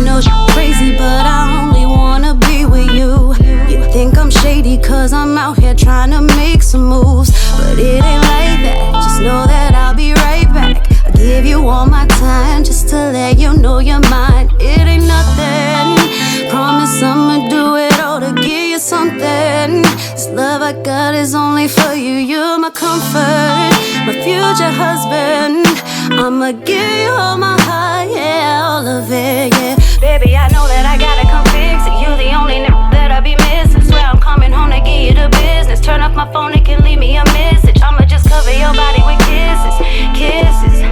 know you're crazy, but I only wanna be with you. You think I'm shady cause I'm out here trying to make some moves, but it ain't like that. Just know that I'll be right back. I give you all my time just to let you know you're mine. It ain't nothing, promise I'ma do it all to give you something. This love I got is only for you. You're my comfort, my future husband. I'ma give you all my heart, yeah, all of it, yeah. Baby, I know that I gotta come fix it. You the only nigga that I be missing. Swear I'm coming home to give you the business. Turn off my phone, it can leave me a message. I'ma just cover your body with kisses, kisses.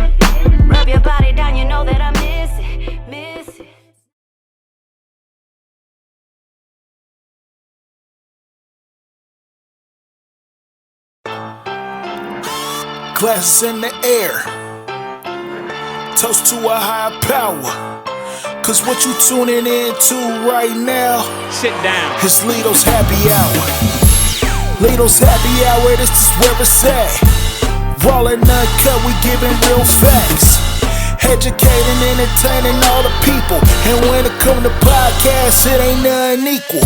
Rub your body down, you know that I miss it, miss it. Glasses in the air, toast to a higher power. Cause what you tuning into right now, sit down, it's Lito's Happy Hour. Lito's Happy Hour, this is where it's at. Raw and uncut, we giving real facts. Educating, entertaining all the people. And when it come to podcasts, it ain't nothing equal.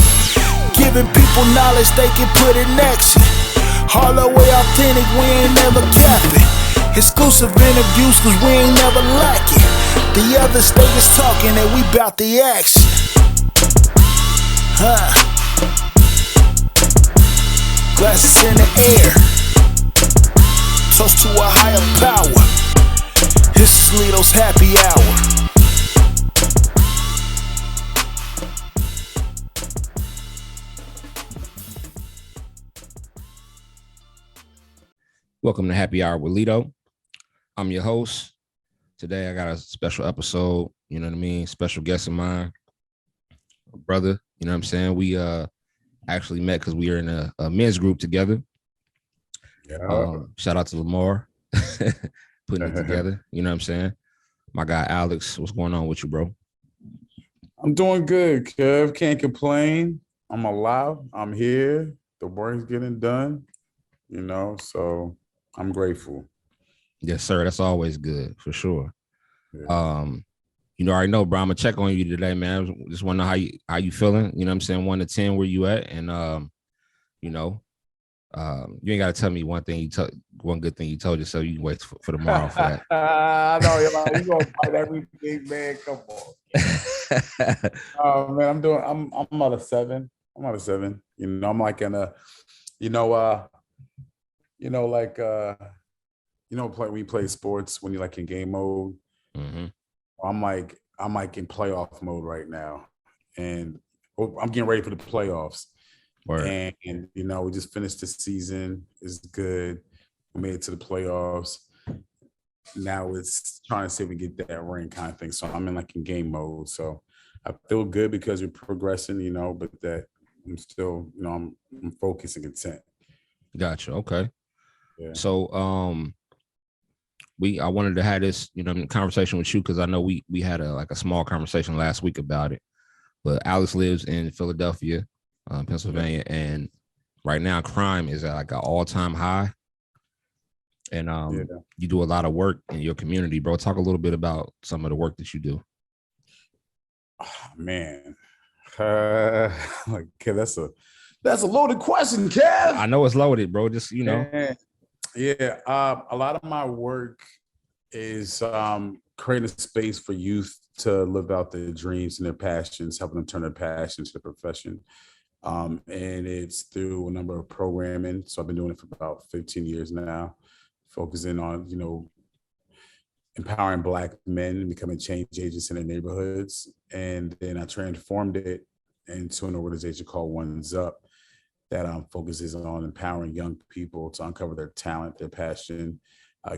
Giving people knowledge they can put in action. All the way authentic, we ain't never capping. Exclusive interviews, cause we ain't never lacking. The other state is talking and we bout the action. Glasses in the air, toast to a higher power. This is Lito's Happy Hour. Welcome to Happy Hour with Lito. I'm your host. Today I got a special episode, you know what I mean? Special guest of mine, brother, you know what I'm saying? We actually met because we are in a men's group together. Yeah. Shout out to Lamar putting it together, you know what I'm saying? My guy Alex, what's going on with you, bro? I'm doing good, Kev. Can't complain. I'm alive. I'm here. The work's getting done, you know, so I'm grateful. Yes, sir. That's always good, for sure. Yeah. You know, I already know, bro. I'm gonna check on you today, man. Just want to know how you feeling. You know what I'm saying? 1 to 10, where you at? And you know, you ain't gotta tell me one good thing you told you, so you can wait for tomorrow for that. I know you gonna fight everything, man. Come on. Oh man, I'm out of 7. I'm out of 7. You know, I'm like in a, when you play sports when you're like in game mode. Mm-hmm. I'm like in playoff mode right now, and I'm getting ready for the playoffs. Word. And you know, we just finished the season. It's good. We made it to the playoffs. Now it's trying to see if we get that ring kind of thing. So I'm in game mode. So I feel good because we're progressing, you know, but that I'm still, you know, I'm focused and content. Gotcha. Okay. Yeah. So I wanted to have this, you know, conversation with you because I know we had a small conversation last week about it. But Alex lives in Philadelphia, Pennsylvania, and right now crime is at like an all-time high. And you do a lot of work in your community, bro. Talk a little bit about some of the work that you do. Oh, man, that's a loaded question, Kev. I know it's loaded, bro. Just you know. Yeah. A lot of my work is creating a space for youth to live out their dreams and their passions, helping them turn their passion to a profession. And it's through a number of programming. So I've been doing it for about 15 years now, focusing on, you know, empowering Black men and becoming change agents in their neighborhoods. And then I transformed it into an organization called One's Up that focuses on empowering young people to uncover their talent, their passion,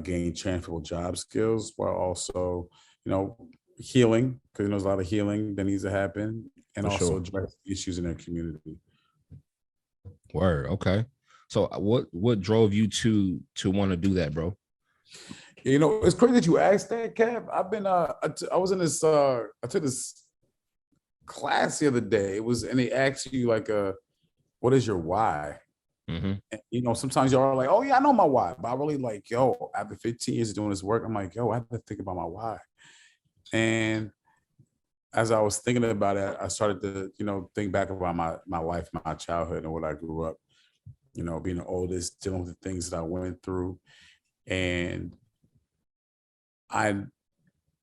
gain transferable job skills, while also, you know, healing, because there's a lot of healing that needs to happen, and also address issues in their community. Word. Okay. So what drove you to want to do that, bro? You know, it's crazy that you asked that, Kev. I've been I was in this I took this class the other day. It was, and they asked you like what is your why? Mm-hmm. And, you know, sometimes y'all are like, oh yeah, I know my why, but I really like, yo, after 15 years of doing this work, I'm like, yo, I have to think about my why. And as I was thinking about it, I started to, think back about my life, my childhood, and what I grew up, being the oldest, dealing with the things that I went through. And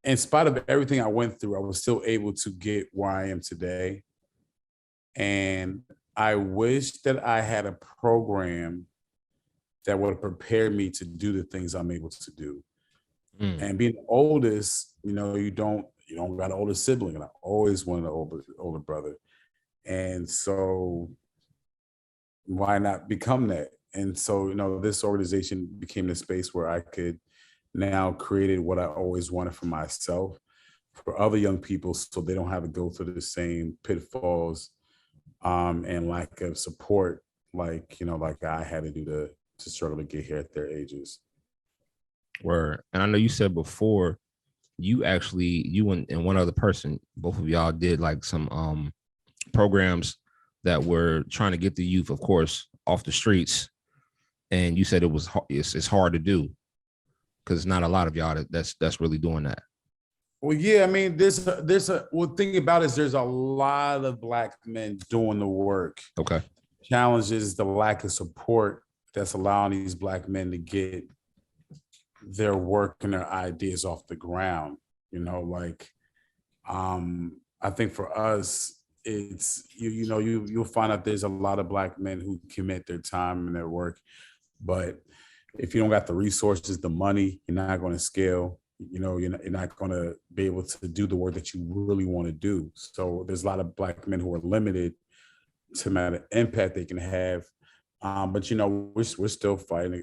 in spite of everything I went through, I was still able to get where I am today. And I wish that I had a program that would have prepared me to do the things I'm able to do. And being the oldest, you don't got an older sibling, and I always wanted an older brother. And so why not become that? And so, this organization became the space where I could now create what I always wanted for myself, for other young people, so they don't have to go through the same pitfalls and lack of support, like I had to do to struggle to get here at their ages. Word. And I know you said before, you and one other person, both of y'all did like some programs that were trying to get the youth, of course, off the streets. And you said it's hard to do because not a lot of y'all that's really doing that. Well, yeah, I mean, thing about it is there's a lot of Black men doing the work. Okay. Challenge is the lack of support that's allowing these Black men to get their work and their ideas off the ground. I think for us, it's you'll find out there's a lot of Black men who commit their time and their work, but if you don't got the resources, the money, you're not going to scale. You're not going to be able to do the work that you really want to do. So there's a lot of Black men who are limited to the amount of impact they can have. But we're still fighting.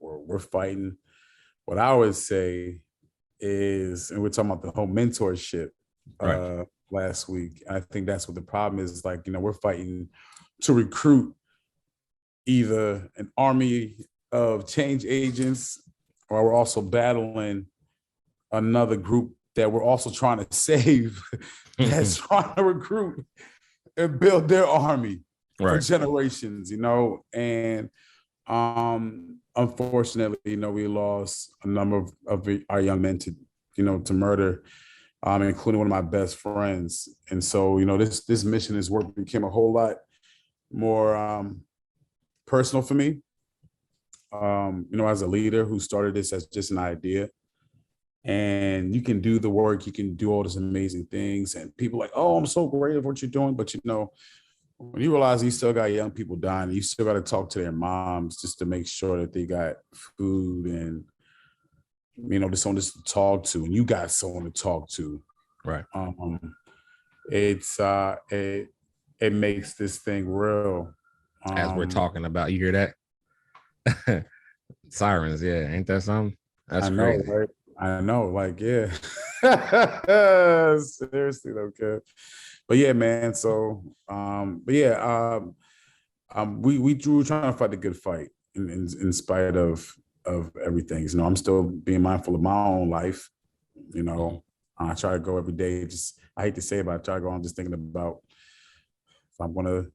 We're fighting. What I would say is, and we're talking about the whole mentorship last week. I think that's what the problem is. Like, we're fighting to recruit either an army of change agents, or we're also battling another group that we're also trying to save that's trying to recruit and build their army for generations, and unfortunately, we lost a number of our young men to murder, including one of my best friends. And so, this mission, this work became a whole lot more personal for me. As a leader who started this as just an idea, and you can do the work, you can do all these amazing things, and people are like, oh, I'm so great at what you're doing. But when you realize you still got young people dying, you still got to talk to their moms just to make sure that they got food and just someone to talk to, and you got someone to talk to. Right. It makes this thing real. As we're talking about, you hear that? Sirens, yeah, ain't that something? That's crazy. Right? I know, like, yeah. Seriously, okay. But yeah, man. So, we were trying to fight a good fight in spite of everything. I'm still being mindful of my own life. I try to go every day. I hate to say it, but I try to go on just thinking about if I'm gonna,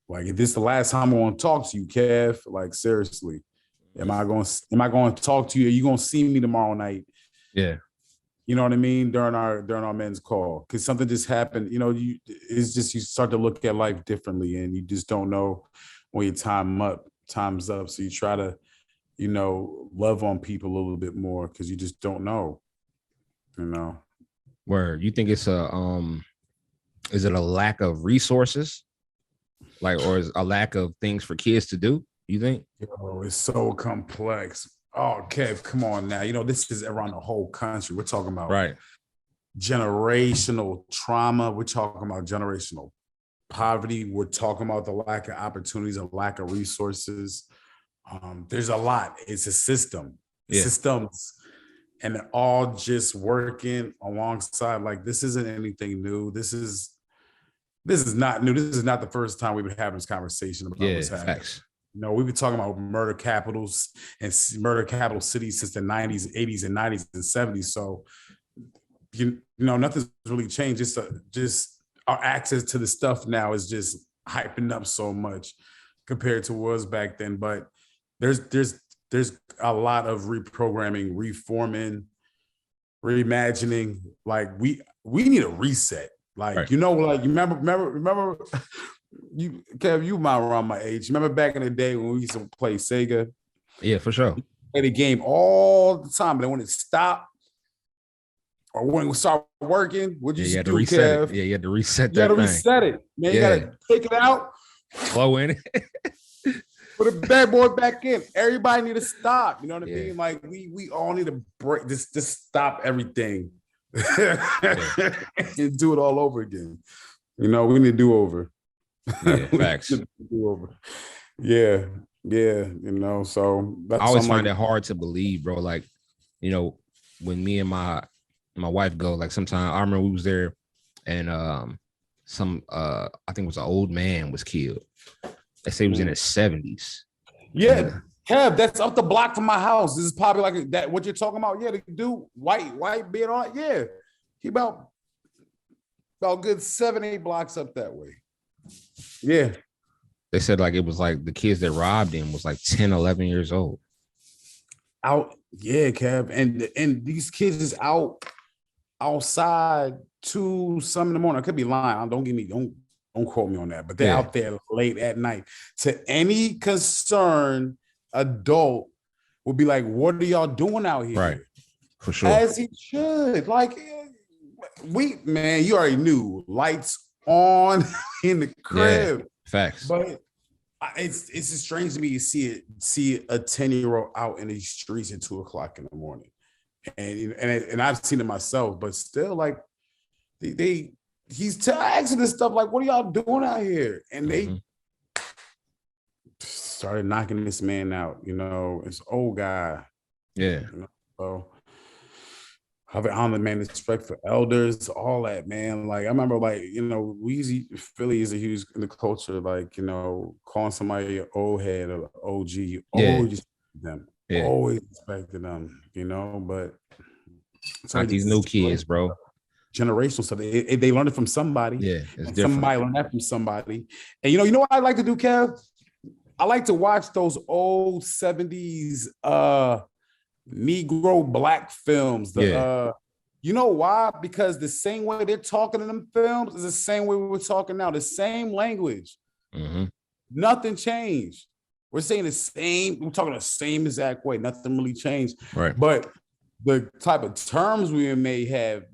like, if this is the last time I want to talk to you, Kev. Like, seriously, am I going to talk to you? Are you going to see me tomorrow night? Yeah. You know what I mean? During our men's call, because something just happened. It's just, you start to look at life differently, and you just don't know when your time's up. So you try to, love on people a little bit more, because you just don't know. Word. You think it's is it a lack of resources, or is a lack of things for kids to do? You think? It's so complex. Oh, Kev, come on now. This is around the whole country. We're talking about generational trauma. We're talking about generational poverty. We're talking about the lack of opportunities, a lack of resources. There's a lot. It's a system. Systems, and they're all just working alongside. Like, this isn't anything new. This is not new. This is not the first time we've been having this conversation about what's happening. Facts. We've been talking about murder capitals and murder capital cities since the 90s, 80s, and 90s and 70s. So, nothing's really changed. Just our access to the stuff now is just hyping up so much compared to what was back then. But there's a lot of reprogramming, reforming, reimagining. Like, we we need a reset. Like, Right. you know, like you remember you, Kev, you might around my age. Remember back in the day when we used to play Sega? Yeah, for sure. Play the game all the time, but then when it stopped or when we start working, what Yeah, you you had to do, reset Kev? it. Yeah, you had to reset You that gotta thing. reset it, man. You Yeah. gotta take it out, Flow in it. put the bad boy back in. Everybody need to stop. You know what I Yeah. mean? Like we all need to break this, just stop everything and do it all over again. You know, we need to do over. Yeah, facts. Do over. Yeah, you know. So that's I always something find it hard to believe, bro. Like, you know, when me and my wife go, like sometimes I remember we was there and some I think it was an old man was killed. They say he was in his 70s. Yeah, Kev, that's up the block from my house. This is probably like that. What you're talking about? Yeah, the dude, white beard on. Yeah, he about good 7-8 blocks up that way. Yeah, They said like it was like the kids that robbed him was like 10, 11 years old. out. Yeah, Kev, and these kids is outside 2 some in the morning. I could be lying. Don't quote me on that, but they're out there late at night. To any concerned adult would be like, what are y'all doing out here? Right. For sure. As he should. Like, man, you already knew. Lights on in the crib. Yeah, facts. But it's just strange to me to see a 10-year-old out in these streets at 2:00 in the morning. And I've seen it myself, but still, like, he's asking this stuff like, what are y'all doing out here? And they started knocking this man out, you know, this old guy. Yeah. You know? So have an honor, man, respect for elders, all that, man. Like, I remember, like, you know, Philly is a huge in the culture, like, you know, calling somebody an old head or OG, always them, always respecting them, you know, but it's like these new kids, bro. Generational stuff. They learned it from somebody. Yeah, it's different. Somebody learned that from somebody. And you know what I like to do, Kev? I like to watch those old 70s Negro black films. You know why? Because the same way they're talking in them films is the same way we were talking now. The same language. Nothing changed. We're saying the same. We're talking the same exact way. Nothing really changed. Right. But the type of terms we may have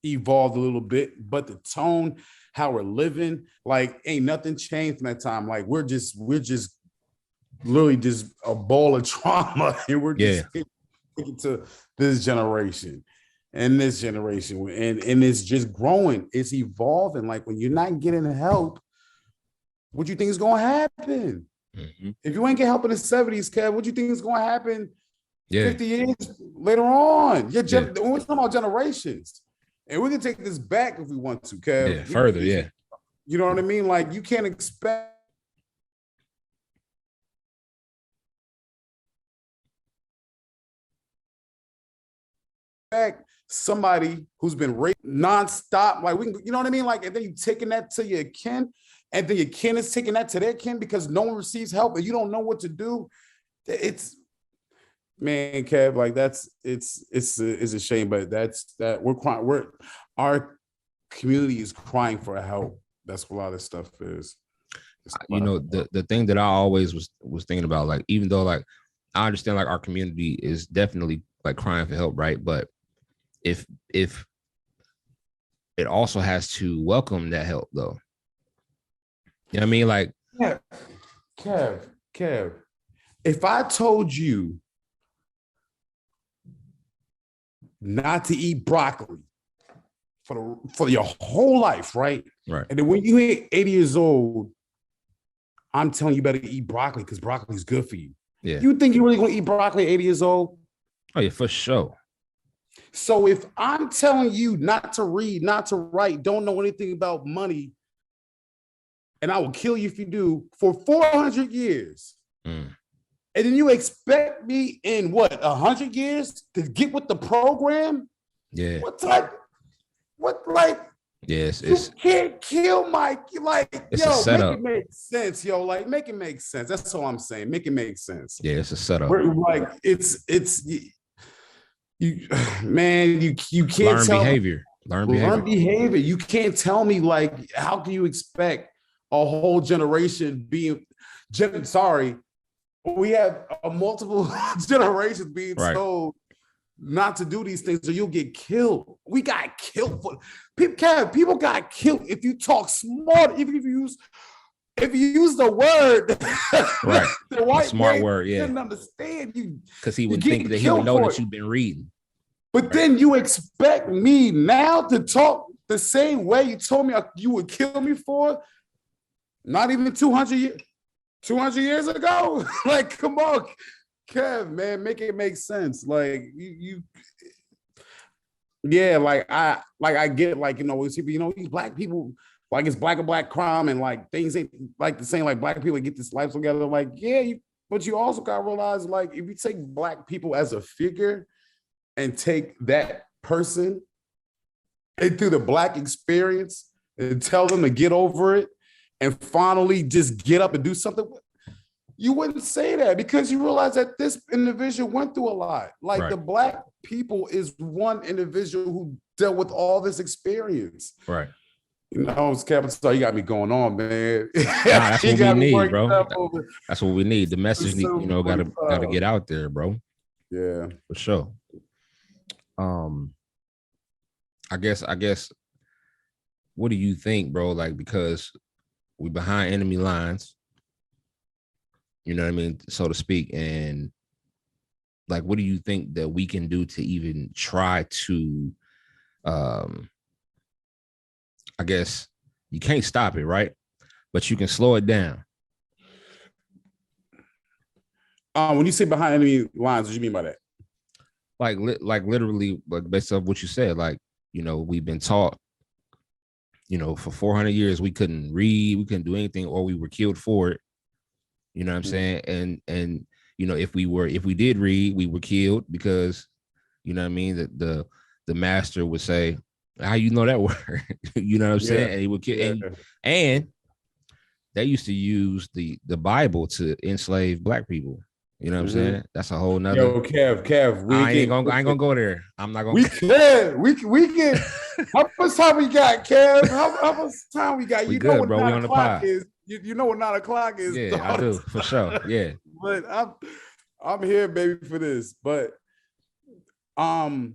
evolved a little bit, but the tone, how we're living, like, ain't nothing changed from that time. Like, we're just literally just a ball of trauma, and we're just taking to this generation and it's just growing, it's evolving. Like, when you're not getting help, what do you think is going to happen? If you ain't get help in the 70s, Kev, what do you think is going to happen 50 years later on? We're talking about generations. And we can take this back if we want to, Kev. Yeah, further, You know what I mean? Like, you can't expect somebody who's been raped nonstop. Like, you know what I mean? Like, and then you taking that to your kin, and then your kin is taking that to their kin because no one receives help and you don't know what to do. It's, man, Kev, like, it's a shame, but we're crying. Our community is crying for help. That's what a lot of this stuff is. You know, the thing that I always was thinking about, like, even though, like, I understand, like, our community is definitely, like, crying for help, right? But if it also has to welcome that help, though. You know what I mean? Like, yeah. Kev, if I told you not to eat broccoli for your whole life, right? Right. And then when you hit 80 years old, I'm telling you better eat broccoli because broccoli is good for you. Yeah. You think you're really going to eat broccoli at 80 years old? Oh, yeah, for sure. So if I'm telling you not to read, not to write, don't know anything about money, and I will kill you if you do, for 400 years, and then you expect me in 100 years to get with the program? Yeah. Yes, you can't kill Mike. Like, it's a setup. Make it make sense, yo. Like, make it make sense. That's all I'm saying. Make it make sense. Yeah, it's a setup. Like, it's you, man. You can't learn behavior. Learn behavior. You can't tell me, like, how can you expect a whole generation being sorry, we have a multiple generations being told not to do these things or you'll get killed. We got killed for people got killed if you talk smart, if you use the word right, the white smart word, didn't understand you because he would think that he would know that you've been reading. But then you expect me now to talk the same way you told me you would kill me for not even 200 years ago. Like, come on, Kev, man, make it make sense. Like yeah, I get, like, these black people, like, it's black and black crime and like things ain't like the same, like black people get this life together. Like, yeah, but you also gotta realize, like, if you take black people as a figure and take that person and through the black experience and tell them to get over it and finally just get up and do something, you wouldn't say that because you realize that this individual went through a lot. Like, the black people is one individual who dealt with all this experience. Right. It's Capital. You got me going on, man. That's what we need, bro. That's what we need. The message, gotta get out there, bro. Yeah, for sure. I guess. What do you think, bro? Like, because we behind enemy lines, you know what I mean, so to speak, and like, what do you think that we can do to even try to, I guess you can't stop it, right? But you can slow it down. When you say behind enemy lines, what do you mean by that? Like literally, like, based on what you said, like, we've been taught, for 400 years, we couldn't read, we couldn't do anything, or we were killed for it. You know what I'm saying? And if we did read, we were killed because, you know what I mean, that the master would say, how you know that word? You know what I'm saying? And he would kill. And they used to use the Bible to enslave black people. You know what I'm saying? That's a whole nother. Yo, Kev, I ain't gonna go there. I'm not gonna. We can. How much time we got, Kev? How much time we got? You know what 9 o'clock is. You know what 9 o'clock is. Yeah, I do, for sure. Yeah. But I'm here, baby, for this. But I'm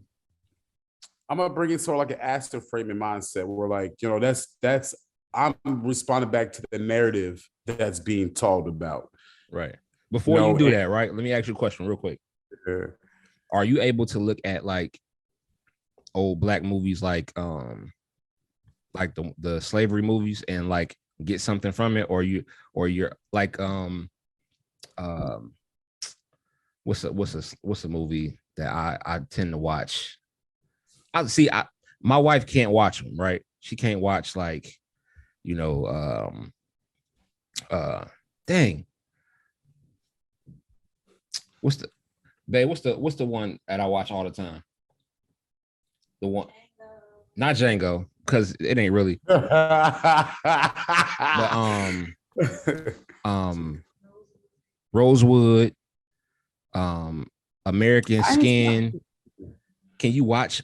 gonna bring in sort of like an active framing mindset where, like, that's I'm responding back to the narrative that's being told about. Right. Before you do that, right? Let me ask you a question real quick. Yeah. Are you able to look at, like, old black movies, like the slavery movies, and like get something from it, or you're like what's a movie that I tend to watch? My wife can't watch them, right? She can't watch, like, dang. What's the one that I watch all the time? The one, not Django, because it ain't really. But Rosewood, American Skin. Can you watch?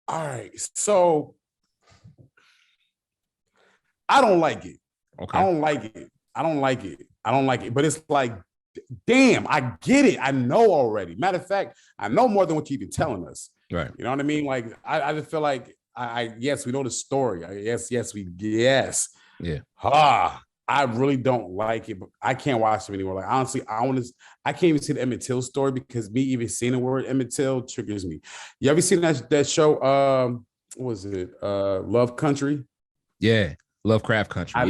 All right, so I don't like it. Okay. I don't like it. But it's like, damn, I get it. I know already. Matter of fact, I know more than what you've been telling us. Right. You know what I mean? Like, I just feel like yes, we know the story. Yes. Yeah. I really don't like it, but I can't watch them anymore. Like, honestly, I can't even see the Emmett Till story because me even seeing the word Emmett Till triggers me. You ever seen that show? What was it? Love Country? Yeah. Lovecraft Country. I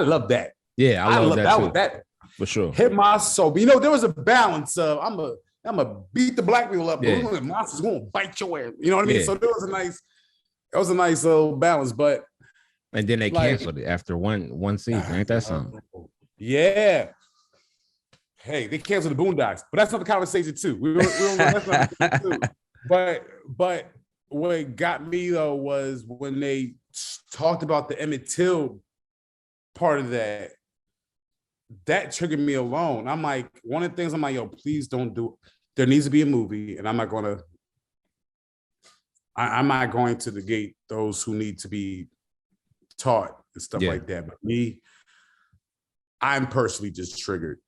love that. Yeah, I love that too. That for sure. Hit my soul. But there was a balance of I'm gonna beat the black people up, but the monsters gonna bite your ass. You know what I mean? Yeah. So there was a nice little balance, but and then they canceled it after one season. Ain't that something? Yeah. Hey, they canceled the Boondocks, but that's another conversation too. We don't that's not too. But what got me though was when they talked about the Emmett Till part of that triggered me alone. I'm like, one of the things I'm like, yo, please don't do it. There needs to be a movie, and I'm not gonna I'm not going to negate those who need to be taught and stuff like that. But me, I'm personally just triggered.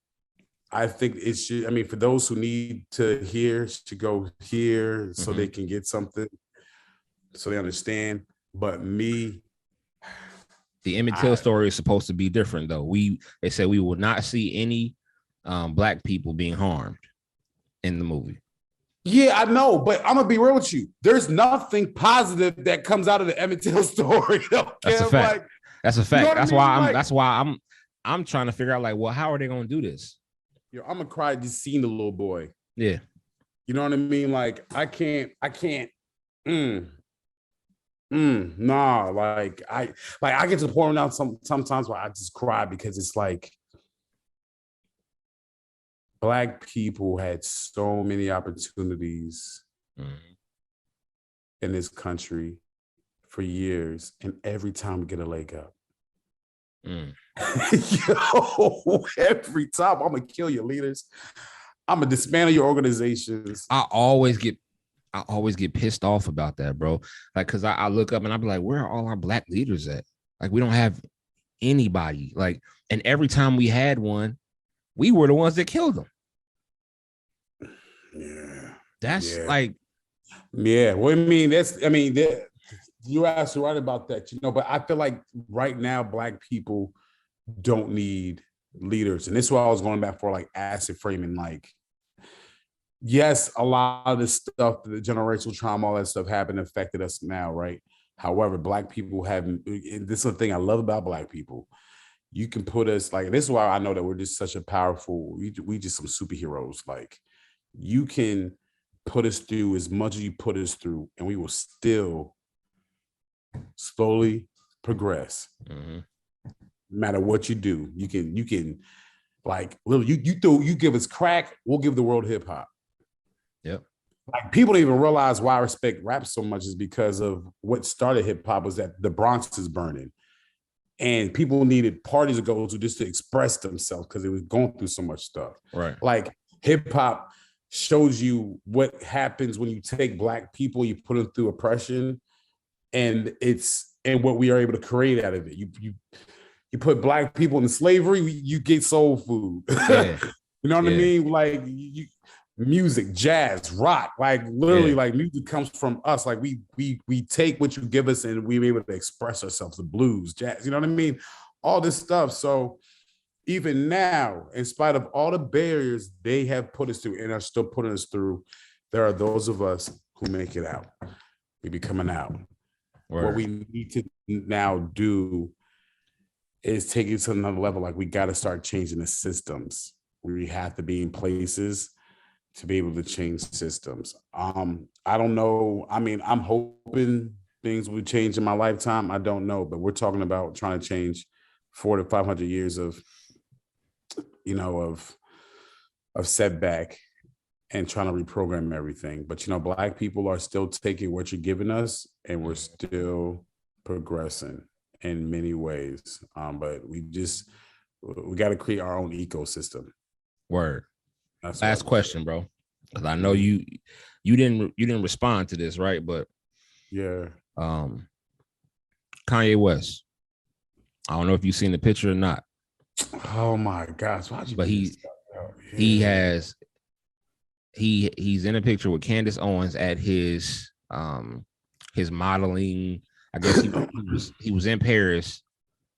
I think it should, I mean, for those who need to hear, should go here so they can get something, so they understand. But me, the Emmett Till story is supposed to be different, though. They said we will not see any black people being harmed in the movie. Yeah, I know, but I'm gonna be real with you. There's nothing positive that comes out of the Emmett Till story. That's a fact. That's a fact. That's why I'm trying to figure out, like, well, how are they gonna do this? Yo, I'm gonna cry just seeing the little boy. Yeah. You know what I mean? Like, I can't. Nah, like I get to the point now sometimes where I just cry because it's like Black people had so many opportunities in this country for years, and every time we get a leg up. Yo, every time I'm gonna kill your leaders. I'm gonna dismantle your organizations. I always get pissed off about that, bro. Like, cause I look up and I'll be like, where are all our Black leaders at? Like, we don't have anybody. Like, and every time we had one, we were the ones that killed them. Yeah. That's like. Yeah. Well, you're absolutely right about that, you know, but I feel like right now, Black people don't need leaders. And this is why I was going back for, like, acid framing. Like, yes, a lot of this stuff, the generational trauma, all that stuff happened, affected us now, right? However, Black people haven't. This is the thing I love about Black people. You can put us, like, this is why I know that we're just such a powerful, we just some superheroes. Like, you can put us through as much as you put us through, and we will still slowly progress. No matter what you do, you can like, you give us crack, we'll give the world hip hop. Yep. Like, people don't even realize why I respect rap so much is because of what started hip hop was that the Bronx is burning, and people needed parties to go to just to express themselves because it was going through so much stuff. Right. Like, hip hop shows you what happens when you take Black people, you put them through oppression, and what we are able to create out of it. You put Black people in slavery, you get soul food. Yeah. You know what I mean? Like, music, jazz, rock, like, literally, like, music comes from us. Like, we take what you give us and we're able to express ourselves. The blues, jazz, you know what I mean? All this stuff. So even now, in spite of all the barriers they have put us through and are still putting us through, there are those of us who make it out. We be coming out. Word. What we need to now do is take it to another level. Like, we got to start changing the systems. We have to be in places to be able to change systems. I don't know. I mean, I'm hoping things will change in my lifetime. I don't know, but we're talking about trying to change 400 to 500 years of setback and trying to reprogram everything. But, you know, Black people are still taking what you're giving us, and we're still progressing in many ways. But we got to create our own ecosystem. Word. That's last question, bro. Because I know you didn't respond to this, right? But yeah. Kanye West. I don't know if you've seen the picture or not. Oh my gosh. But he's in a picture with Candace Owens at his modeling. I guess he was in Paris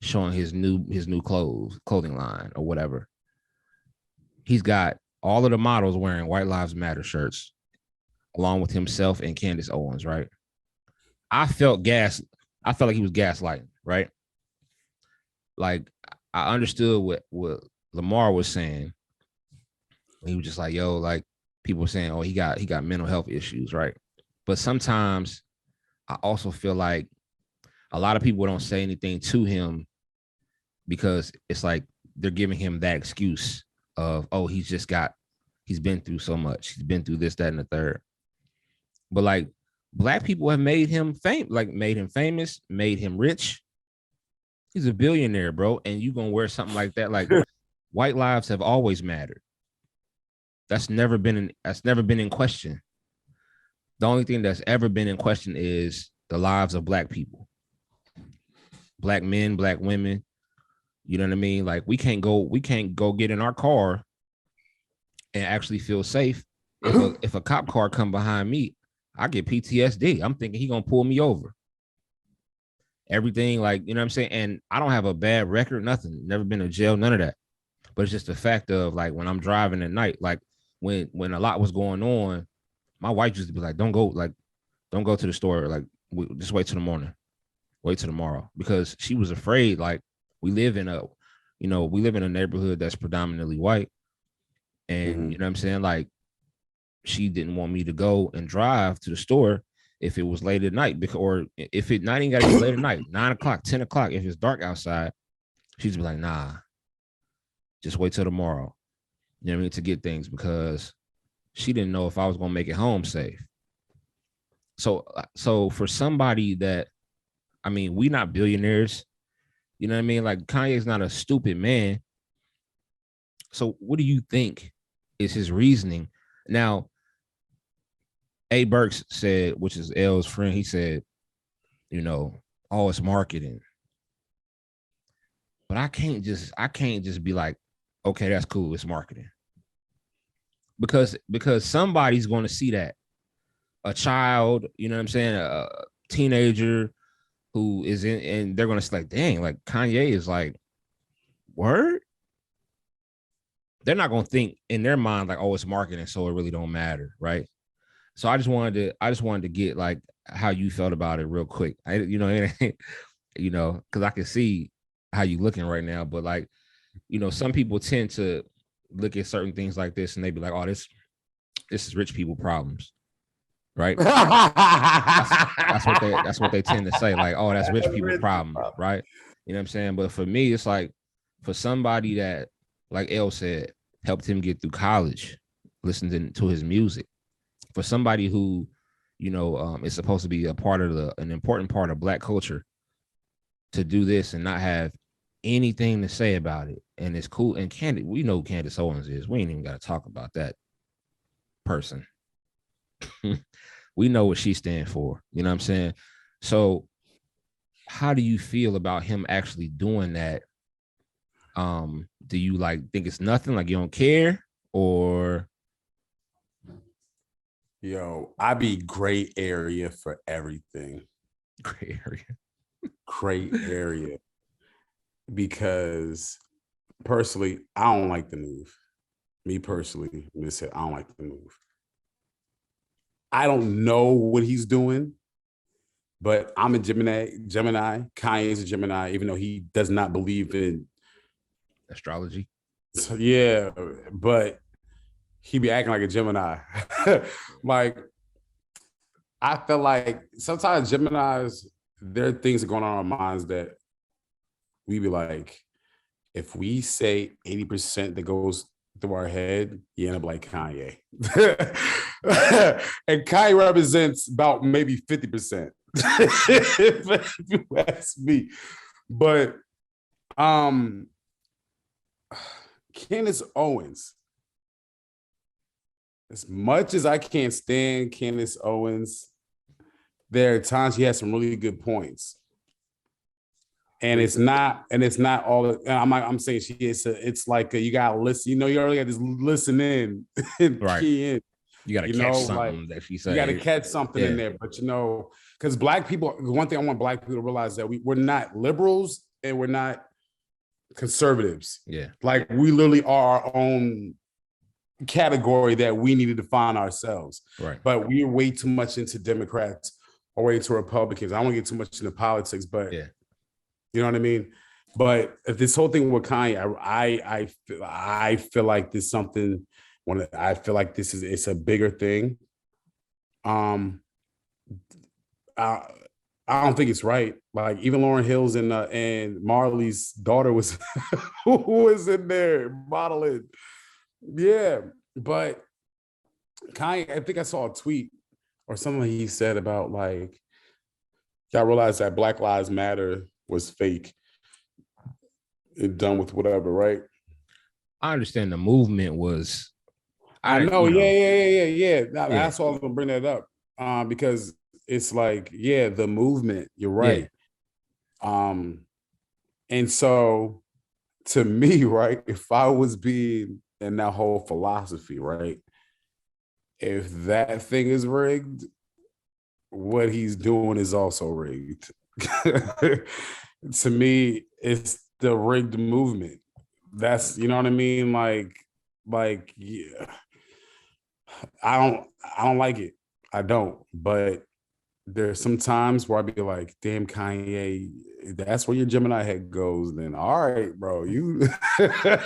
showing his new clothing line or whatever. He's got all of the models wearing White Lives Matter shirts, along with himself and Candace Owens, right? I felt like he was gaslighting, right? Like, I understood what Lamar was saying. He was just like, yo, like, people were saying, oh, he got mental health issues, right? But sometimes I also feel like a lot of people don't say anything to him because it's like they're giving him that excuse of, oh, he's been through so much. He's been through this, that, and the third. But, like, Black people have made him famous, made him rich. He's a billionaire, bro. And you gonna wear something like that? Like, white lives have always mattered. That's never been in question. The only thing that's ever been in question is the lives of Black people, Black men, Black women. You know what I mean? Like we can't go get in our car and actually feel safe. If a cop car come behind me, I get PTSD. I'm thinking he gonna pull me over. Everything, like, you know what I'm saying? And I don't have a bad record, nothing, never been to jail, none of that. But it's just the fact of like when I'm driving at night, like when a lot was going on, my wife used to be like, don't go to the store, like just wait till the morning, wait till tomorrow, because she was afraid. Like we live in a neighborhood that's predominantly white, and you know what I'm saying, like she didn't want me to go and drive to the store if it was late at night, because, or if it not even got to be late at night, 9 o'clock, 10 o'clock, if it's dark outside, she'd be like, nah, just wait till tomorrow. You know what I mean? To get things, because she didn't know if I was going to make it home safe. So for somebody that, I mean, we not billionaires, you know what I mean? Like Kanye's not a stupid man. So what do you think is his reasoning? Now, A. Burks said, which is L's friend, he said, you know, oh, it's marketing. But I can't just be like, okay, that's cool, it's marketing. Because somebody's going to see that. A child, you know what I'm saying, a teenager who is in, and they're going to say like, dang, like Kanye is like, word? They're not going to think in their mind like, oh, it's marketing, so it really don't matter, right? So I just wanted to get like how you felt about it real quick. Because I can see how you looking right now, but like, you know, some people tend to look at certain things like this and they be like, oh, this is rich people problems, right? that's what they tend to say, like, oh, that's rich people problem, right? You know what I'm saying? But for me, it's like, for somebody that, like L said, helped him get through college, listening to his music, for somebody who, you know, is supposed to be an important part of Black culture, to do this and not have anything to say about it, and it's cool. And we know who Candace Owens is. We ain't even got to talk about that person. We know what she stands for. You know what I'm saying? So how do you feel about him actually doing that? Do you like think it's nothing, like you don't care, or? Yo, I be gray area for everything. Gray area. Because personally, I don't like the move. Me personally, I don't like the move. I don't know what he's doing, but I'm a Gemini. Kanye is a Gemini, even though he does not believe in astrology. So, yeah, but he be acting like a Gemini. Like, I feel like sometimes Geminis, there are things that go on in our minds that we be like, if we say 80% that goes through our head, you end up like Kanye. And Kanye represents about maybe 50%. If you ask me. But Candace Owens, as much as I can't stand Candace Owens, there are times she has some really good points. And it's not all. I'm saying it's like you gotta listen. You know, you already got to listen in, right? Key in. You gotta catch something like, that she said. You gotta catch something in there. But you know, because Black people, one thing I want Black people to realize that we're not liberals and we're not conservatives. Yeah, like we literally are our own category that we need to define ourselves. Right. But we're way too much into Democrats or way to Republicans. I don't want to get too much into politics, but yeah. You know what I mean? But if this whole thing with Kanye, I feel like there's something. I feel like it's a bigger thing. I don't think it's right. Like even Lauryn Hill's and Marley's daughter was who was in there modeling. Yeah, but Kanye, I think I saw a tweet or something he said about like, y'all realize that Black Lives Matter was fake and done with whatever, right? I understand the movement was. I know. Yeah. That's why I was gonna bring that up. because it's like, yeah, the movement. You're right. And so to me, right, if I was being in that whole philosophy, right, if that thing is rigged, what he's doing is also rigged. To me, it's the rigged movement. That's, you know what I mean? Like, yeah, I don't like it. I don't. But there's some times where I'd be like, damn, Kanye, that's where your Gemini head goes. Then all right, bro, you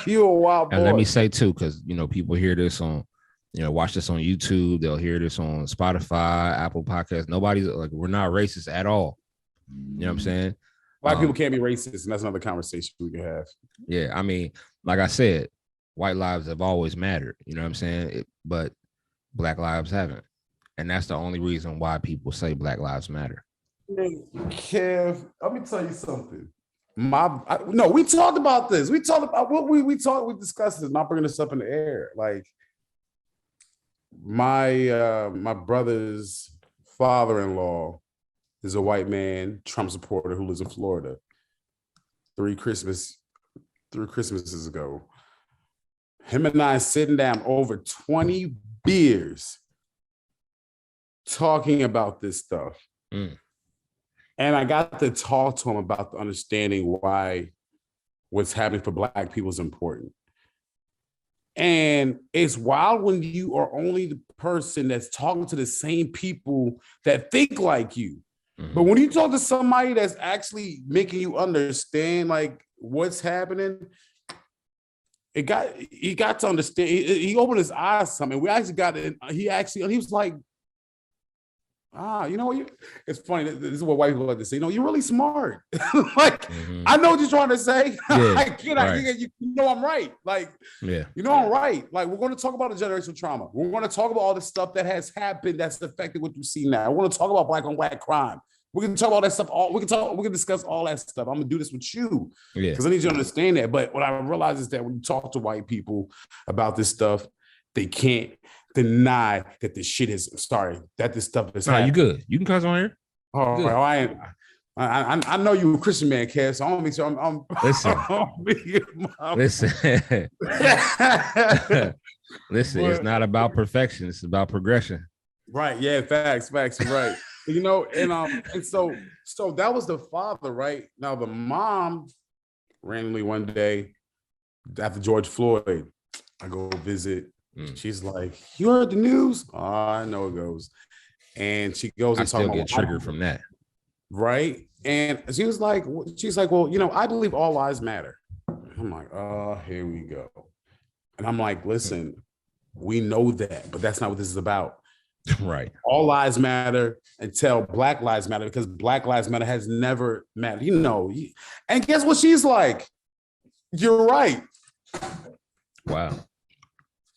you a wild boy. And let me say too, because people hear this on, watch this on YouTube. They'll hear this on Spotify, Apple Podcasts. Nobody's like, we're not racist at all. You know what I'm saying? Black people can't be racist, and that's another conversation we can have. Yeah, I mean, like I said, white lives have always mattered. You know what I'm saying? But Black lives haven't, and that's the only reason why people say Black lives matter. Kev, let me tell you something. No, we talked about this. We talked about what we discussed this. Not bringing this up in the air. Like my brother's father-in-law is a white man, Trump supporter who lives in Florida. Three Christmases ago, him and I sitting down over 20 beers talking about this stuff. And I got to talk to him about the understanding why what's happening for Black people is important. And it's wild when you are only the person that's talking to the same people that think like you. But when you talk to somebody that's actually making you understand like what's happening, he got to understand. He opened his eyes to something. We actually got it. He was like, you know what? It's funny. This is what white people like to say. You're really smart. Like, I know what you're trying to say. Yeah, You know I'm right. Like, yeah, I'm right. Like, we're going to talk about the generational trauma. We're going to talk about all the stuff that has happened that's affected what you see now. We're going to talk about Black on Black crime. We can talk about that stuff. We can discuss all that stuff. I'm gonna do this with you, because I need you to understand that. But what I realize is that when you talk to white people about this stuff, they can't deny that this shit is. That this stuff is. No, you good? You can cuss on here. Oh, well, I know you a Christian man, Cass. So I want to make sure I'm. Listen. Listen. It's not about perfection. It's about progression. Right. Yeah. Facts. Right. And so that was the father, right? Now the mom, randomly one day after George Floyd, I go visit. She's like, "You heard the news?" Oh, I know it goes. And she goes and still get triggered from that. Right. And she's like, well, I believe all lives matter. I'm like, oh, here we go. And I'm like, listen, we know that, but that's not what this is about. Right. All lives matter until Black lives matter, because Black lives matter has never mattered. And guess what she's like? You're right. Wow.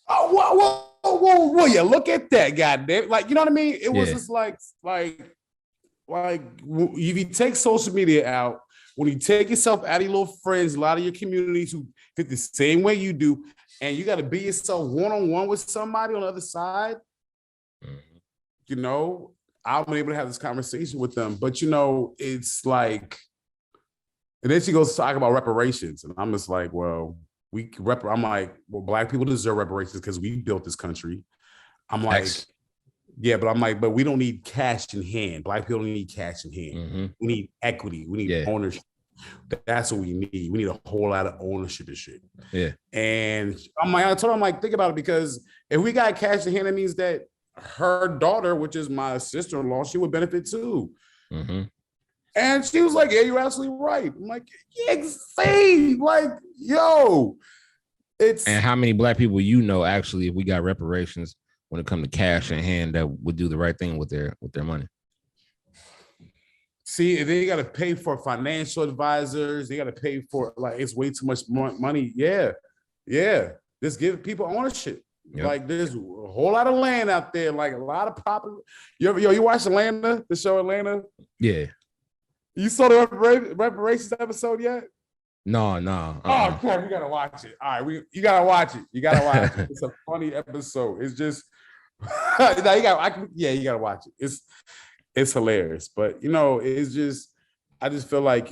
Oh, whoa, yeah, look at that, goddamn. Like, you know what I mean? It was just like if you take social media out, when you take yourself out of your little friends, a lot of your communities who think the same way you do, and you got to be yourself one-on-one with somebody on the other side, I'm able to have this conversation with them. But, it's like, and then she goes to talk about reparations. And I'm just like, well, Black people deserve reparations because we built this country. I'm like, but we don't need cash in hand. Black people don't need cash in hand. We need equity. We need ownership. That's what we need. We need a whole lot of ownership and shit. Yeah. And I told him, think about it, because if we got cash in hand, it means that her daughter, which is my sister-in-law, she would benefit too. And she was like, yeah, you're absolutely right. I'm like, yeah, insane. Like, yo, it's. And how many Black people actually, if we got reparations, when it comes to cash in hand, that would do the right thing with their money? See, they got to pay for financial advisors. They got to pay for, it's way too much money. Yeah. Just give people ownership. Yep. Like, there's a whole lot of land out there, like a lot of property. You watch Atlanta, the show Atlanta? Yeah. You saw the reparations episode yet? No. Oh, crap, you gotta watch it. All right, you gotta watch it. It's a funny episode. It's just No, you gotta watch it. It's hilarious. But it's just I just feel like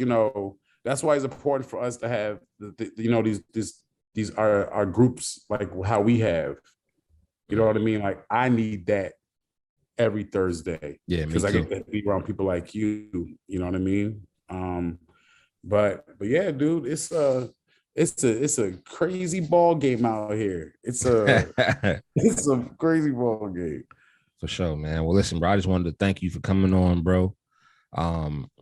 that's why it's important for us to have these are groups like how we have. You know what I mean? Like I need that every Thursday. Yeah, me because I too. get to be around people like you. You know what I mean? But yeah, dude, it's a crazy ball game out here. It's a crazy ball game. For sure, man. Well, listen, bro, I just wanted to thank you for coming on, bro.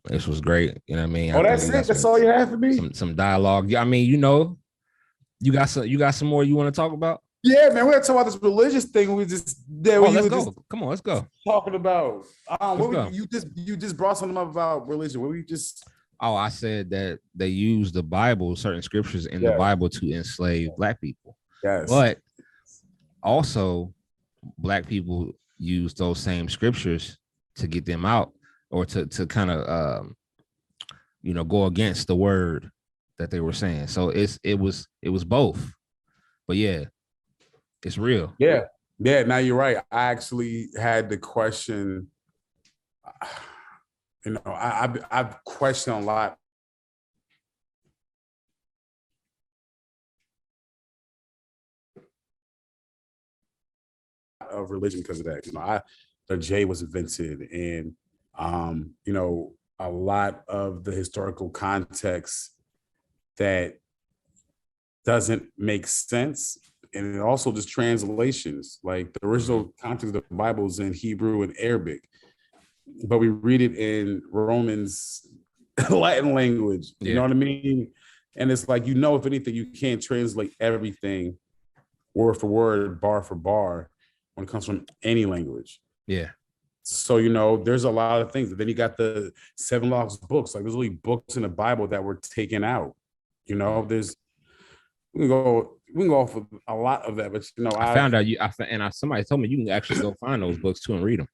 This was great. You know what I mean? Oh, that's it. That's all you have for me. Some dialogue. Yeah, I mean, you got some more you want to talk about? Yeah, man. We're gonna talk about this religious thing. Let's go. Come on, let's go. Talking about you just brought something up about religion. What we just Oh, I said that they use the Bible, certain scriptures in the Bible to enslave Black people. Yes. But also Black people use those same scriptures to get them out or to kind of go against the word that they were saying. So it was both. But yeah, it's real. Yeah. Now you're right. I actually had the question. I've questioned a lot of religion because of that. The J was invented, and a lot of the historical context that doesn't make sense, and also just translations. Like the original context of the Bible is in Hebrew and Arabic, but we read it in Romans Latin language. You know what I mean? And it's like, if anything, you can't translate everything word for word, bar for bar when it comes from any language. Yeah. So, there's a lot of things. Then you got the 7 laws books. Like there's only books in the Bible that were taken out. We can go off of a lot of that, but I found out somebody told me you can actually go find those books too and read them.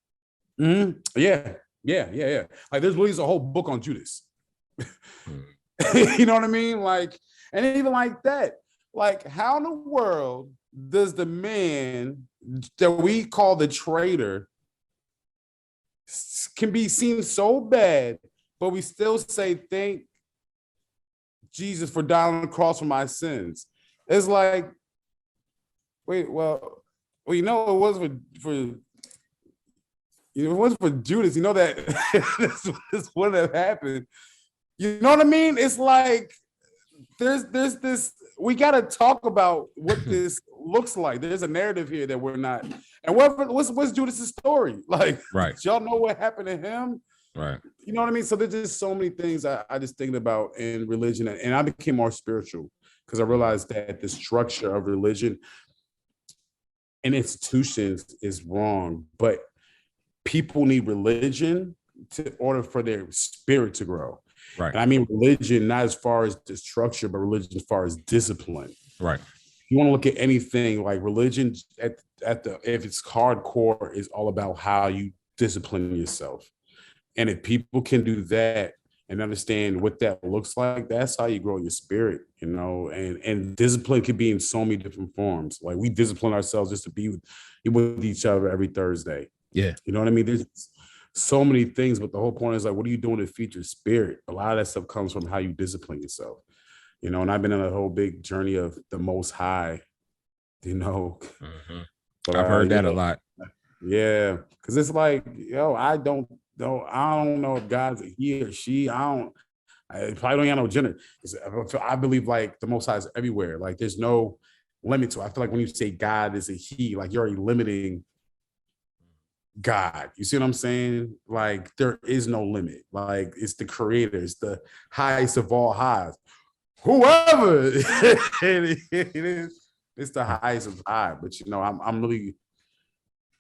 Mm-hmm. Yeah. Like there's a whole book on Judas. You know what I mean? Like, and even like that, like how in the world does the man that we call the traitor can be seen so bad, but we still say thank Jesus for dying on the cross for my sins? It's like, wait, well, it was for Judas, that this wouldn't have happened. You know what I mean? It's like there's this. We got to talk about what this looks like. There's a narrative here that we're not. And what's Judas's story? Like, right? Y'all know what happened to him, right? You know what I mean? So there's just so many things I just think about in religion, and I became more spiritual because I realized that the structure of religion and institutions is wrong, but people need religion in order for their spirit to grow. Right. And I mean religion, not as far as the structure, but religion as far as discipline. Right. You want to look at anything like religion if it's hardcore, is all about how you discipline yourself. And if people can do that and understand what that looks like, that's how you grow your spirit, and discipline can be in so many different forms. Like we discipline ourselves just to be with each other every Thursday. Yeah. You know what I mean? There's so many things, but the whole point is like, what are you doing to feed your spirit? A lot of that stuff comes from how you discipline yourself, and I've been on a whole big journey of the Most High, Mm-hmm. I've heard that a lot. Yeah. Cause it's like, I don't know if God's a he or she. I probably don't have no gender. I believe like the Most High is everywhere. Like there's no limit to it. I feel like when you say God is a he, like you're already limiting God. You see what I'm saying? Like there is no limit. Like it's the creator. It's the highest of all highs. Whoever it is, it's the highest of high. But I'm really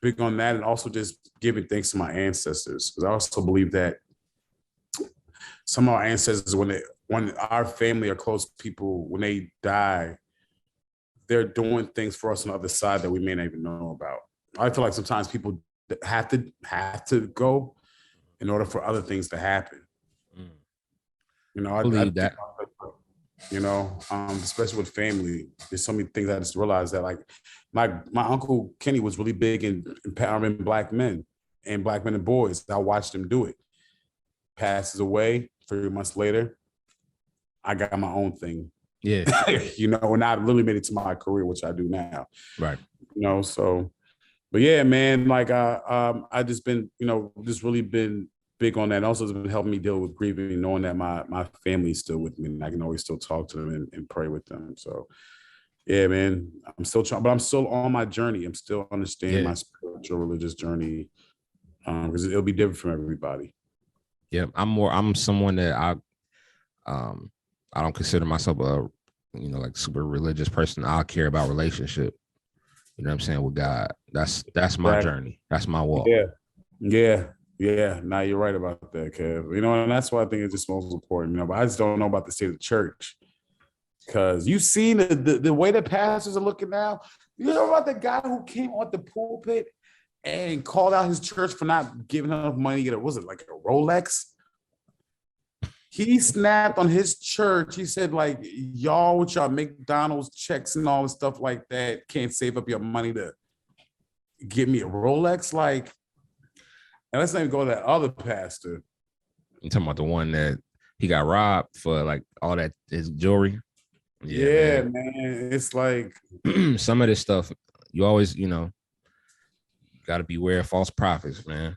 big on that, and also just giving thanks to my ancestors, because I also believe that some of our ancestors, when our family or close people, when they die, they're doing things for us on the other side that we may not even know about. I feel like sometimes people have to go in order for other things to happen. I believe that. Especially with family. There's so many things I just realized that, like, my uncle Kenny was really big in empowering black men and boys. I watched him do it. Passes away 3 months later. I got my own thing. Yeah. And I really made it to my career, which I do now. Right. So, but yeah, man, like I just been, just really been big on that. Also, it's been helping me deal with grieving, knowing that my family's still with me and I can always still talk to them and pray with them. So yeah, man, I'm still trying, but I'm still on my journey. I'm still understanding my spiritual religious journey. Because it'll be different from everybody. Yeah, I'm someone that I don't consider myself a like super religious person. I care about relationship. You know what I'm saying, with God. That's my journey. That's my walk. Yeah. Now you're right about that, Kev. And that's why I think it's just most important. But I just don't know about the state of the church, because you've seen the way the pastors are looking now. You know about the guy who came on the pulpit and called out his church for not giving enough money to get was it like a Rolex? He snapped on his church. He said, like, y'all with y'all McDonald's checks and all this stuff like that can't save up your money to give me a Rolex. Like, and let's not even go to that other pastor. You talking about the one that he got robbed for, like, all that his jewelry? Yeah, man. It's like some of this stuff, you always, got to beware of false prophets, man.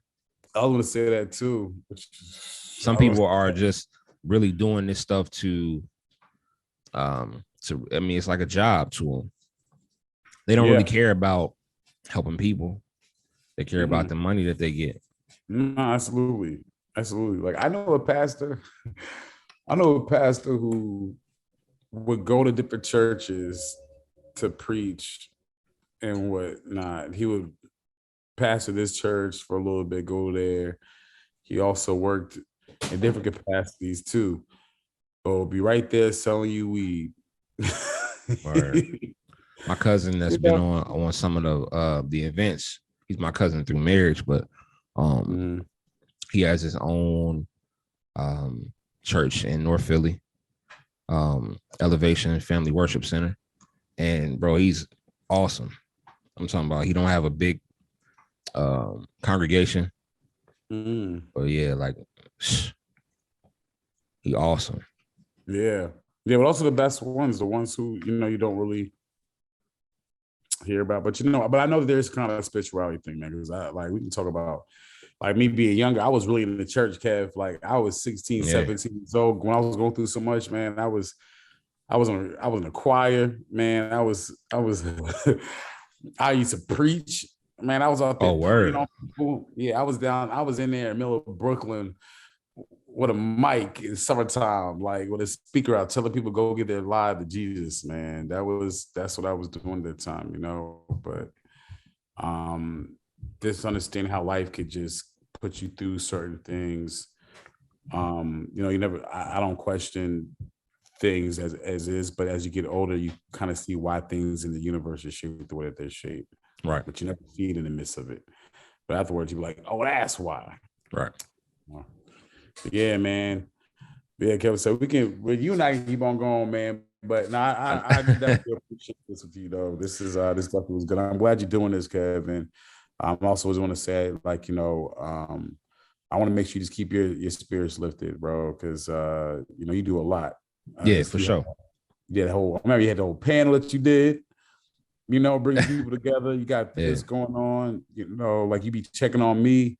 I was going to say that too. Some people are just really doing this stuff to it's like a job to them. They don't really care about helping people. They care about the money that they get. No, absolutely. Like, I know a pastor who would go to different churches to preach and whatnot. He would pastor this church for a little bit, go there. He also worked in different capacities too. So be right there selling you weed. My cousin that's been on some of the events. He's my cousin through marriage, but he has his own church in North Philly, Elevation Family Worship Center, and bro, he's awesome. I'm talking about he don't have a big congregation, but yeah, like he awesome. Yeah, but also the best ones, the ones who you don't really hear about, but I know that there's kind of a spirituality thing, man. Because we can talk about, like, me being younger. I was really in the church, Kev. Like, I was 16, 17 years old when I was going through so much, man. I was in a choir, man. I was I used to preach, man. I was out there. Oh, word. Yeah, I was in there in the middle of Brooklyn with a mic in summertime, like with a speaker out, telling people go give their life to Jesus, man. That's what I was doing at the time, But just understanding how life could just put you through certain things. I don't question things as is, but as you get older, you kind of see why things in the universe are shaped the way that they're shaped. Right. But you never see it in the midst of it. But afterwards, you're like, oh, that's why. Right. Yeah, man. Yeah, Kevin. So you and I can keep on going, man. But I definitely appreciate this with you, though. This definitely was good. I'm glad you're doing this, Kevin. I also just want to say, like, I want to make sure you just keep your spirits lifted, bro, because you do a lot. Yeah, for sure. I remember you had the whole panel that you did. Bringing people together. You got this going on. Like, you be checking on me.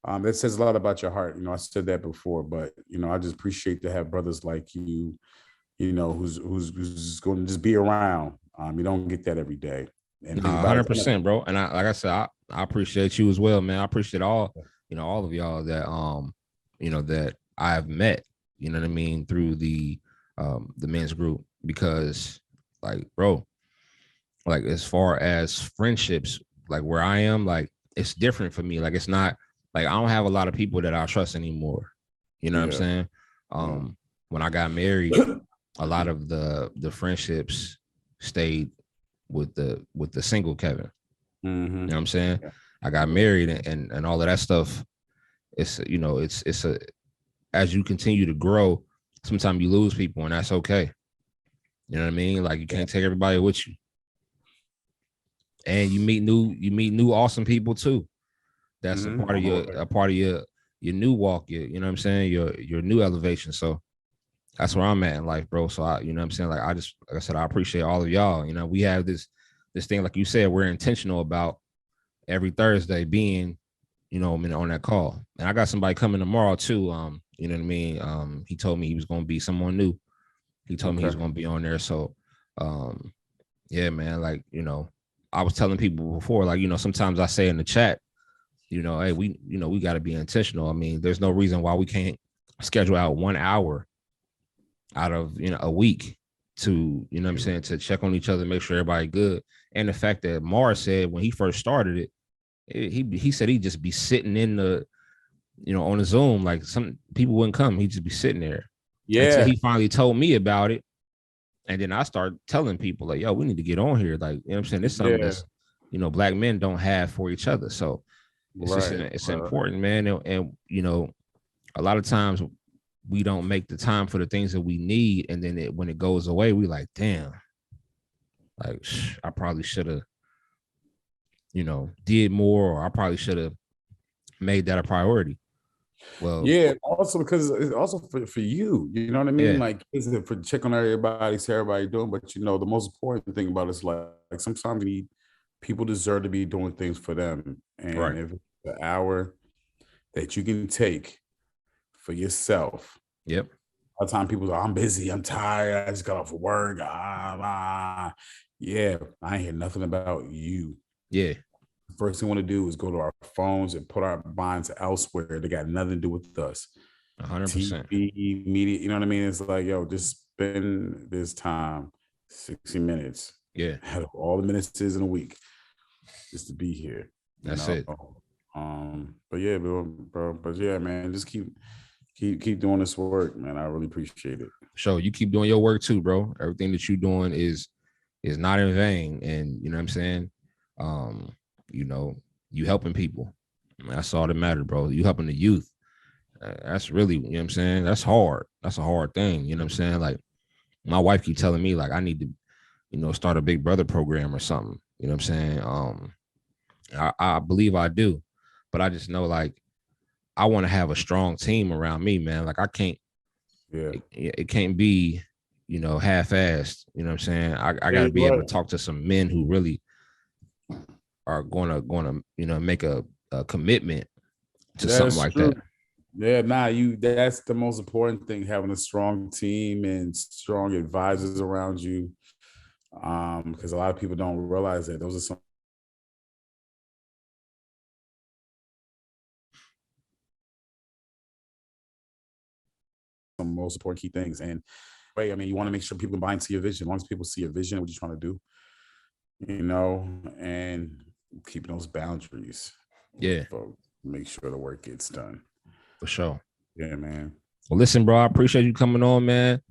That says a lot about your heart. I said that before, but I just appreciate to have brothers like you, who's going to just be around. You don't get that every day. And 100%, bro. And like I said, I appreciate you as well, man. I appreciate all of y'all that that I've met. You know what I mean, through the men's group, because, like, bro, like, as far as friendships, like, where I am, like, it's different for me. Like, it's not. Like, I don't have a lot of people that I trust anymore. You know what I'm saying? When I got married, a lot of the friendships stayed with the single Kevin. You know what I'm saying? Yeah. I got married and all of that stuff. It's as you continue to grow, sometimes you lose people, and that's okay. You know what I mean? Like you can't take everybody with you. And you meet new awesome people too. That's a part of your new walk, you know what I'm saying? Your new elevation. So that's where I'm at in life, bro. So I, you know what I'm saying? Like I said, I appreciate all of y'all. You know, we have this thing, like you said, we're intentional about every Thursday being, you know, on that call. And I got somebody coming tomorrow too. You know what I mean? He told me he was gonna be someone new. He told me he was gonna be on there. So yeah, man, like, you know, I was telling people before, like, you know, sometimes I say in the chat, you know, hey, we got to be intentional. I mean, there's no reason why we can't schedule out 1 hour out of, you know, a week to, you know what I'm saying, to check on each other, make sure everybody good. And the fact that Mars said when he first started it, he said he'd just be sitting in the, you know, on the Zoom, like some people wouldn't come. He'd just be sitting there. Yeah. Until he finally told me about it. And then I started telling people like, yo, we need to get on here. Like, you know what I'm saying? It's something that's, you know, Black men don't have for each other. So it's important, man. And, you know, a lot of times we don't make the time for the things that we need. And then when it goes away, we like, damn, like I probably should have, you know, did more, or I probably should have made that a priority. Well, yeah, also because it's also for you, you know what I mean? Yeah. Like, is it for check on everybody, see everybody doing, but you know, the most important thing about it is like sometimes people deserve to be doing things for them. And if it's the hour that you can take for yourself. Yep. A lot of time people say, I'm busy, I'm tired, I just got off of work. Yeah, I ain't hear nothing about you. Yeah. First thing we want to do is go to our phones and put our minds elsewhere. They got nothing to do with us. 100%. TV, media, you know what I mean? It's like, yo, just spend this time, 60 minutes. Yeah. Out of all the minutes is in a week, just to be here. That's it. But yeah, bro. But yeah, man, just keep doing this work, man. I really appreciate it. Sure, you keep doing your work too, bro. Everything that you're doing is not in vain, and you know what I'm saying. You know, you helping people. That's all that matters, bro. You helping the youth. That's really, you know what I'm saying? That's hard. That's a hard thing. You know what I'm saying? Like, my wife keep telling me, like, I need to, you know, start a Big Brother program or something. You know what I'm saying? I believe I do, but I just know, like, I want to have a strong team around me, man. Like, I can't, it can't be, you know, half-assed. You know what I'm saying? I got to be able to talk to some men who really are going to, you know, make a commitment to something like that. Yeah, that's the most important thing, having a strong team and strong advisors around you. Because a lot of people don't realize that those are some most important key things. And I mean, you want to make sure people can buy into your vision. As long as people see a vision, what you're trying to do, you know, and keeping those boundaries. Yeah. Make sure the work gets done. For sure. Yeah, man. Well, listen, bro, I appreciate you coming on, man.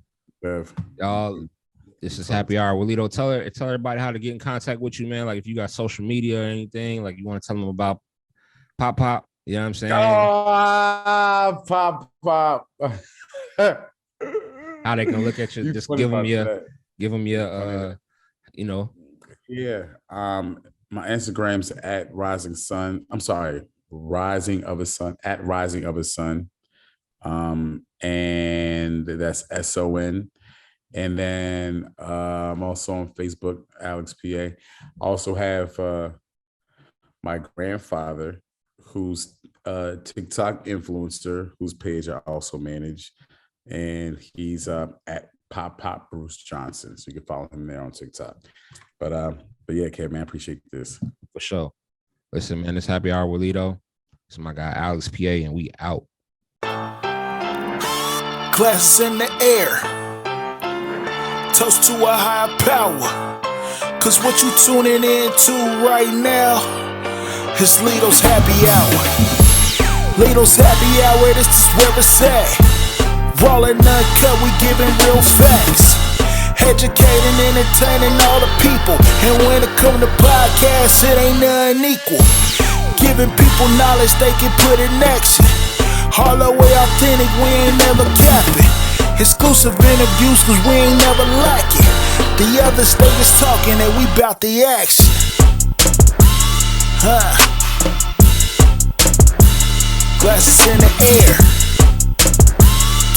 Bev. Y'all, this is Happy Hour. Walito, tell everybody how to get in contact with you, man. Like, if you got social media or anything, like you want to tell them about Pop. You know what I'm saying? Pop. How they can look at you. Just give them your, you know. Yeah. My Instagram's at Rising Sun. I'm sorry, Rising of a Sun, at Rising of a Sun. And that's SON. And then I'm also on Facebook, Alex Peay. Also have my grandfather, who's a TikTok influencer, whose page I also manage. And he's at Pop Bruce Johnson. So you can follow him there on TikTok. But yeah, Kev, man, I appreciate this. For sure. Listen, man, it's Happy Hour Walito. It's my guy, Alex Peay, and we out. Glasses in the air. Toast to a higher power. Cause what you tuning into right now is Lito's Happy Hour. Lito's Happy Hour, this is where it's at. Raw and uncut, we giving real facts. Educating, entertaining all the people. And when it come to podcasts, it ain't nothing equal. Giving people knowledge they can put in action. All the way authentic, we ain't never capping. Exclusive interviews, cause we ain't never lacking. The other state is talking and we bout the action. Glasses in the air.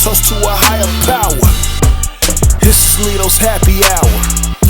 Toast to a higher power. This is Lito's happy hour.